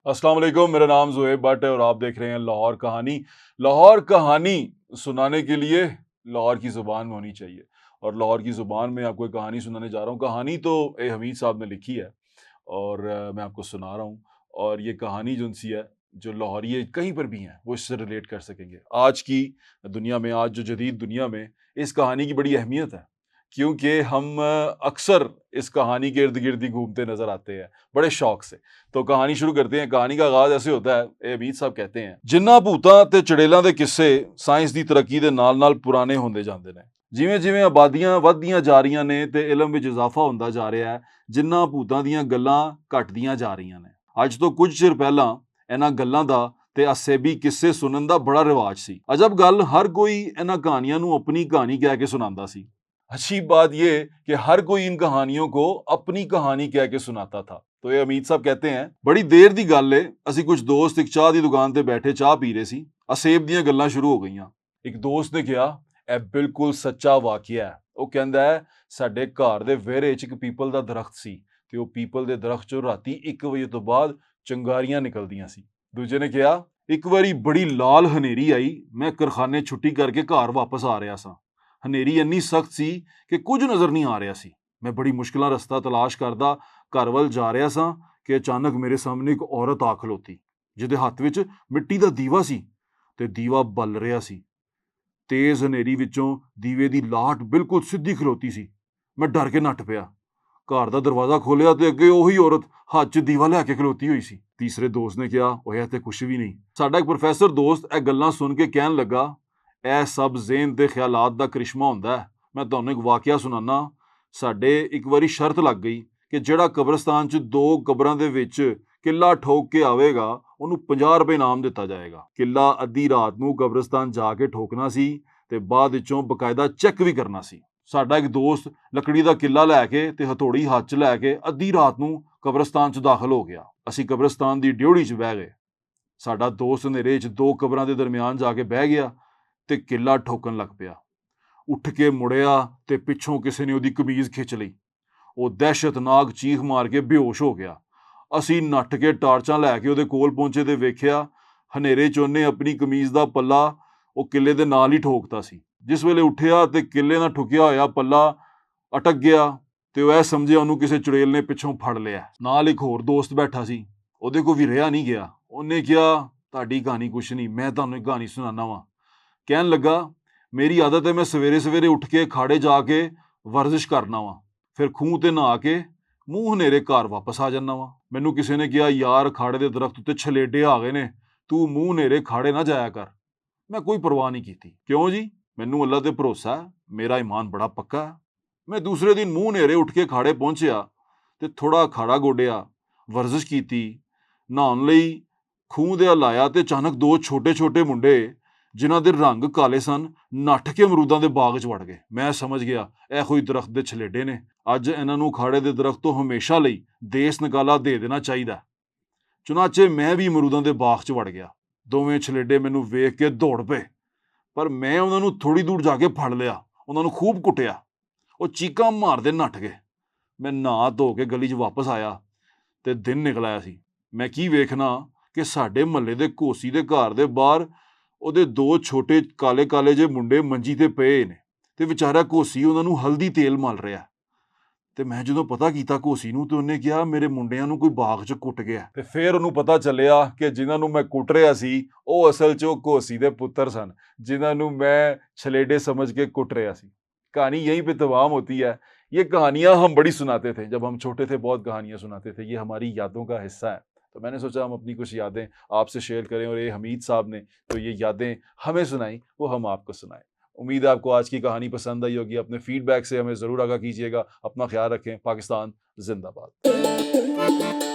अस्सलाम वालेकुम, मेरा नाम ज़ुहैब भट्ट है और आप देख रहे हैं लाहौर कहानी। लाहौर कहानी सुनाने के लिए लाहौर की ज़ुबान में होनी चाहिए और लाहौर की ज़ुबान में आपको एक कहानी सुनाने जा रहा हूँ। कहानी तो ए हमीद साहब ने लिखी है और मैं आपको सुना रहा हूँ और ये कहानी जोन-सी है, जो लाहौरिये कहीं पर भी हैं, वो इससे रिलेट कर सकेंगे। आज की दुनिया में, आज जो जदीद दुनिया में इस कहानी की बड़ी अहमियत है, क्योंकि हम अक्सर इस कहानी के इर्द-गिर्द ही घूमते नज़र आते हैं, बड़े शौक से। तो कहानी शुरू करते हैं। कहानी का आगाज़ ऐसे होता है, ए हमीद साहब कहते हैं, "जिन्ना भूतां ते चुड़ैलां दे किस्से साइंस ਦੀ ਤਰੱਕੀ ਦੇ ਨਾਲ-ਨਾਲ ਪੁਰਾਣੇ ਹੁੰਦੇ ਜਾਂਦੇ ਨੇ। ਜਿਵੇਂ-ਜਿਵੇਂ ਆਬਾਦੀਆਂ ਵੱਧਦੀਆਂ ਜਾ ਰਹੀਆਂ ਨੇ ਤੇ ਇਲਮ ਵਿੱਚ ਇਜ਼ਾਫਾ ਹੁੰਦਾ ਜਾ ਰਿਹਾ ਹੈ, ਜਿਨ੍ਹਾਂ ਭੂਤਾਂ ਦੀਆਂ ਗੱਲਾਂ ਘਟਦੀਆਂ ਜਾ ਰਹੀਆਂ ਨੇ। ਅੱਜ ਤੋਂ ਕੁਝ ਚਿਰ ਪਹਿਲਾਂ ਇਹਨਾਂ ਗੱਲਾਂ ਦਾ ਤੇ ਅਸੇਬੀ ਕਿੱਸੇ ਸੁਣਨ ਦਾ ਬੜਾ ਰਿਵਾਜ ਸੀ। ਅਜਬ ਗੱਲ, ਹਰ ਕੋਈ ਇਹਨਾਂ ਕਹਾਣੀਆਂ ਨੂੰ ਆਪਣੀ ਕਹਾਣੀ ਕਹਿ ਕੇ ਸੁਣਾਉਂਦਾ ਸੀ। अच्छी बात ये कि हर कोई इन कहानियों को अपनी कहानी कह के सुनाता था। तो ये अमीद साहब कहते हैं, बड़ी देर ਦੀ ਗੱਲ ਏ, ਅਸੀਂ ਕੁਝ ਦੋਸਤ ਇੱਕ ਚਾਹ ਦੀ ਦੁਕਾਨ ਤੇ ਬੈਠੇ ਚਾਹ ਪੀ ਰਹੇ ਸੀ। ਅਸੇਬ ਦੀਆਂ ਗੱਲਾਂ ਸ਼ੁਰੂ ਹੋ ਗਈਆਂ। ਇੱਕ ਦੋਸਤ ਨੇ ਕਿਹਾ, ਇਹ ਬਿਲਕੁਲ ਸੱਚਾ ਵਾਕਿਆ ਹੈ। ਉਹ ਕਹਿੰਦਾ ਹੈ, ਸਾਡੇ ਘਰ ਦੇ ਵਿਹੜੇ 'ਚ ਇੱਕ ਪੀਪਲ ਦਾ ਦਰਖਤ ਸੀ ਤੇ ਉਹ ਪੀਪਲ ਦੇ ਦਰਖਤ 'ਚੋਂ ਰਾਤੀ 1 ਵਜੇ ਤੋਂ ਬਾਅਦ ਚੰਗਾਰੀਆਂ ਨਿਕਲਦੀਆਂ ਸੀ। ਦੂਜੇ ਨੇ ਕਿਹਾ, ਇੱਕ ਵਾਰੀ ਬੜੀ ਲਾਲ ਹਨੇਰੀ ਆਈ, ਮੈਂ ਕਾਰਖਾਨੇ ਛੁੱਟੀ ਕਰਕੇ ਘਰ ਵਾਪਸ ਆ ਰਿਹਾ ਸਾਂ। ਹਨੇਰੀ ਇੰਨੀ ਸਖਤ ਸੀ ਕਿ ਕੁਝ ਨਜ਼ਰ ਨਹੀਂ ਆ ਰਿਹਾ ਸੀ। ਮੈਂ ਬੜੀ ਮੁਸ਼ਕਿਲਾਂ ਰਸਤਾ ਤਲਾਸ਼ ਕਰਦਾ ਘਰ ਵੱਲ ਜਾ ਰਿਹਾ ਸਾਂ ਕਿ ਅਚਾਨਕ ਮੇਰੇ ਸਾਹਮਣੇ ਇੱਕ ਔਰਤ ਆ ਖਲੋਤੀ, ਜਿਹਦੇ ਹੱਥ ਵਿੱਚ ਮਿੱਟੀ ਦਾ ਦੀਵਾ ਸੀ ਤੇ ਦੀਵਾ ਬਲ ਰਿਹਾ ਸੀ। ਤੇਜ਼ ਹਨੇਰੀ ਵਿੱਚੋਂ ਦੀਵੇ ਦੀ ਲਾਟ ਬਿਲਕੁਲ ਸਿੱਧੀ ਖਲੋਤੀ ਸੀ। ਮੈਂ ਡਰ ਕੇ ਨੱਠ ਪਿਆ। ਘਰ ਦਾ ਦਰਵਾਜ਼ਾ ਖੋਲ੍ਹਿਆ ਤੇ ਅੱਗੇ ਉਹੀ ਔਰਤ ਹੱਥ 'ਚ ਦੀਵਾ ਲੈ ਕੇ ਖਲੋਤੀ ਹੋਈ ਸੀ। ਤੀਸਰੇ ਦੋਸਤ ਨੇ ਕਿਹਾ, ਹੋਇਆ ਤੇ ਕੁਛ ਵੀ ਨਹੀਂ। ਸਾਡਾ ਇੱਕ ਪ੍ਰੋਫੈਸਰ ਦੋਸਤ ਇਹ ਗੱਲਾਂ ਸੁਣ ਕੇ ਕਹਿਣ ਲੱਗਾ, ਇਹ ਸਭ ਜ਼ੇਨ ਦੇ ਖਿਆਲਾਤ ਦਾ ਕਰਿਸ਼ਮਾ ਹੁੰਦਾ ਹੈ। ਮੈਂ ਤੁਹਾਨੂੰ ਇੱਕ ਵਾਕਿਆ ਸੁਣਾਨਾ। ਸਾਡੇ ਇੱਕ ਵਾਰੀ ਸ਼ਰਤ ਲੱਗ ਗਈ ਕਿ ਜਿਹੜਾ ਕਬਰਸਤਾਨ 'ਚ 2 ਕਬਰਾਂ ਦੇ ਵਿੱਚ ਕਿੱਲਾ ਠੋਕ ਕੇ ਆਵੇਗਾ, ਉਹਨੂੰ 50 ਰੁਪਏ ਇਨਾਮ ਦਿੱਤਾ ਜਾਏਗਾ। ਕਿੱਲਾ ਅੱਧੀ ਰਾਤ ਨੂੰ ਕਬਰਸਤਾਨ ਜਾ ਕੇ ਠੋਕਣਾ ਸੀ ਤੇ ਬਾਅਦ ਵਿੱਚੋਂ ਬਕਾਇਦਾ ਚੈੱਕ ਵੀ ਕਰਨਾ ਸੀ। ਸਾਡਾ ਇੱਕ ਦੋਸਤ ਲੱਕੜੀ ਦਾ ਕਿੱਲਾ ਲੈ ਕੇ ਤੇ ਹਥੌੜੀ ਹੱਥ 'ਚ ਲੈ ਕੇ ਅੱਧੀ ਰਾਤ ਨੂੰ ਕਬਰਸਤਾਨ 'ਚ ਦਾਖਲ ਹੋ ਗਿਆ। ਅਸੀਂ ਕਬਰਸਤਾਨ ਦੀ ਡਿਉੜੀ 'ਚ ਬਹਿ ਗਏ। ਸਾਡਾ ਦੋਸਤ ਹਨੇਰੇ 'ਚ 2 ਕਬਰਾਂ ਦੇ ਦਰਮਿਆਨ ਜਾ ਕੇ ਬਹਿ ਗਿਆ ਤੇ ਕਿੱਲਾ ਠੋਕਣ ਲੱਗ ਪਿਆ। ਉੱਠ ਕੇ ਮੁੜਿਆ ਤੇ ਪਿੱਛੋਂ ਕਿਸੇ ਨੇ ਉਹਦੀ ਕਮੀਜ਼ ਖਿੱਚ ਲਈ। ਉਹ ਦਹਿਸ਼ਤਨਾਕ ਚੀਖ ਮਾਰ ਕੇ ਬੇਹੋਸ਼ ਹੋ ਗਿਆ। ਅਸੀਂ ਨੱਠ ਕੇ ਟਾਰਚਾਂ ਲੈ ਕੇ ਉਹਦੇ ਕੋਲ ਪਹੁੰਚੇ ਤੇ ਵੇਖਿਆ, ਹਨੇਰੇ 'ਚ ਉਹਨੇ ਆਪਣੀ ਕਮੀਜ਼ ਦਾ ਪੱਲਾ ਉਹ ਕਿੱਲੇ ਦੇ ਨਾਲ ਹੀ ਠੋਕਤਾ ਸੀ। ਜਿਸ ਵੇਲੇ ਉੱਠਿਆ ਤੇ ਕਿੱਲੇ ਨਾਲ ਠੁਕਿਆ ਹੋਇਆ ਪੱਲਾ ਅਟਕ ਗਿਆ ਤੇ ਉਹ ਇਹ ਸਮਝਿਆ ਉਹਨੂੰ ਕਿਸੇ ਚੁੜੇਲ ਨੇ ਪਿੱਛੋਂ ਫੜ ਲਿਆ। ਨਾਲ ਇੱਕ ਹੋਰ ਦੋਸਤ ਬੈਠਾ ਸੀ, ਉਹਦੇ ਕੋਲ ਵੀ ਰਿਹਾ ਨਹੀਂ ਗਿਆ। ਉਹਨੇ ਕਿਹਾ, ਤੁਹਾਡੀ ਕਹਾਣੀ ਕੁਛ ਨਹੀਂ, ਮੈਂ ਤੁਹਾਨੂੰ ਇੱਕ ਕਹਾਣੀ ਸੁਣਾਉਂਦਾ ਵਾਂ। ਕਹਿਣ ਲੱਗਾ, ਮੇਰੀ ਆਦਤ ਹੈ ਮੈਂ ਸਵੇਰੇ-ਸਵੇਰੇ ਉੱਠ ਕੇ ਅਖਾੜੇ ਜਾ ਕੇ ਵਰਜ਼ਿਸ਼ ਕਰਨਾ ਵਾਂ, ਫਿਰ ਖੂਹ ਤੇ ਨਹਾ ਕੇ ਮੂੰਹ ਹਨੇਰੇ ਘਰ ਵਾਪਸ ਆ ਜਾਂਦਾ ਵਾਂ। ਮੈਨੂੰ ਕਿਸੇ ਨੇ ਕਿਹਾ, ਯਾਰ ਅਖਾੜੇ ਦੇ ਦਰਖਤ ਉੱਤੇ ਛਲੇਡੇ ਆ ਗਏ ਨੇ, ਤੂੰ ਮੂੰਹ ਹਨੇਰੇ ਖਾੜੇ ਨਾ ਜਾਇਆ ਕਰ। ਮੈਂ ਕੋਈ ਪਰਵਾਹ ਨਹੀਂ ਕੀਤੀ। ਕਿਉਂ ਜੀ? ਮੈਨੂੰ ਅੱਲਾ ਤੇ ਭਰੋਸਾ ਹੈ, ਮੇਰਾ ਈਮਾਨ ਬੜਾ ਪੱਕਾ ਹੈ। ਮੈਂ ਦੂਸਰੇ ਦਿਨ ਮੂੰਹ ਹਨੇਰੇ ਉੱਠ ਕੇ ਅਖਾੜੇ ਪਹੁੰਚਿਆ ਤੇ ਥੋੜਾ ਅਖਾੜਾ ਗੋਡਿਆ, ਵਰਜ਼ਿਸ਼ ਕੀਤੀ, ਨਹਾਉਣ ਲਈ ਖੂਹ ਦੇ ਵੱਲ ਆਇਆ ਤੇ ਅਚਾਨਕ 2 ਛੋਟੇ-ਛੋਟੇ ਮੁੰਡੇ, ਜਿਨ੍ਹਾਂ ਦੇ ਰੰਗ ਕਾਲੇ ਸਨ, ਨੱਠ ਕੇ ਅਮਰੂਦਾਂ ਦੇ ਬਾਗ 'ਚ ਵੜ ਗਏ। ਮੈਂ ਸਮਝ ਗਿਆ ਇਹੋ ਹੀ ਦਰਖਤ ਦੇ ਛਲੇਡੇ ਨੇ। ਅੱਜ ਇਹਨਾਂ ਨੂੰ ਅਖਾੜੇ ਦੇ ਦਰਖਤ ਤੋਂ ਹਮੇਸ਼ਾ ਲਈ ਦੇਸ ਨਿਕਾਲਾ ਦੇ ਦੇਣਾ ਚਾਹੀਦਾ। ਚੁਨਾਚੇ ਮੈਂ ਵੀ ਅਮਰੂਦਾਂ ਦੇ ਬਾਗ 'ਚ ਵੜ ਗਿਆ। ਦੋਵੇਂ ਛਲੇਡੇ ਮੈਨੂੰ ਵੇਖ ਕੇ ਦੌੜ ਪਏ, ਪਰ ਮੈਂ ਉਹਨਾਂ ਨੂੰ ਥੋੜੀ ਦੂਰ ਜਾ ਕੇ ਫੜ ਲਿਆ, ਉਹਨਾਂ ਨੂੰ ਖੂਬ ਕੁੱਟਿਆ। ਉਹ ਚੀਕਾਂ ਮਾਰਦੇ ਨੱਠ ਗਏ। ਮੈਂ ਨਹਾ ਧੋ ਕੇ ਗਲੀ 'ਚ ਵਾਪਸ ਆਇਆ ਤੇ ਦਿਨ ਨਿਕਲ ਆਇਆ ਸੀ। ਮੈਂ ਕੀ ਵੇਖਣਾ ਕਿ ਸਾਡੇ ਮਹੱਲੇ ਦੇ ਘੋਸੀ ਦੇ ਘਰ ਦੇ ਬਾਹਰ ਉਹਦੇ 2 ਛੋਟੇ ਕਾਲੇ-ਕਾਲੇ ਜਿਹੇ ਮੁੰਡੇ ਮੰਜੀ ਤੇ ਪਏ ਨੇ ਤੇ ਵਿਚਾਰਾ ਘੋਸੀ ਉਹਨਾਂ ਨੂੰ ਹਲਦੀ ਤੇਲ ਮਲ ਰਿਹਾ। ਤੇ ਮੈਂ ਜਦੋਂ ਪਤਾ ਕੀਤਾ ਘੋਸੀ ਨੂੰ ਤੇ ਉਹਨੇ ਕਿਹਾ, ਮੇਰੇ ਮੁੰਡਿਆਂ ਨੂੰ ਕੋਈ ਬਾਗ 'ਚ ਕੁੱਟ ਗਿਆ। ਤੇ ਫਿਰ ਉਹਨੂੰ ਪਤਾ ਚੱਲਿਆ ਕਿ ਜਿਨ੍ਹਾਂ ਨੂੰ ਮੈਂ ਕੁੱਟ ਰਿਹਾ ਸੀ, ਉਹ ਅਸਲ 'ਚ ਉਹ ਘੋਸੀ ਦੇ ਪੁੱਤਰ ਸਨ, जिन्हों मैं छलेडे समझ के कुट रहा सी। कहानी यहीं पे तमाम होती है। ये कहानियाँ हम बड़ी सुनाते थे जब हम छोटे थे, बहुत कहानियाँ सुनाते थे, ये हमारी यादों का हिस्सा है। तो मैंने सोचा हम अपनी कुछ यादें आपसे शेयर करें और ये हमीद साहब ने तो ये यादें हमें सुनाई, वो हम आपको सुनाएं। उम्मीद है आपको आज की कहानी पसंद आई होगी। अपने फीडबैक से हमें ज़रूर आगाह कीजिएगा। अपना ख्याल रखें। पाकिस्तान जिंदाबाद।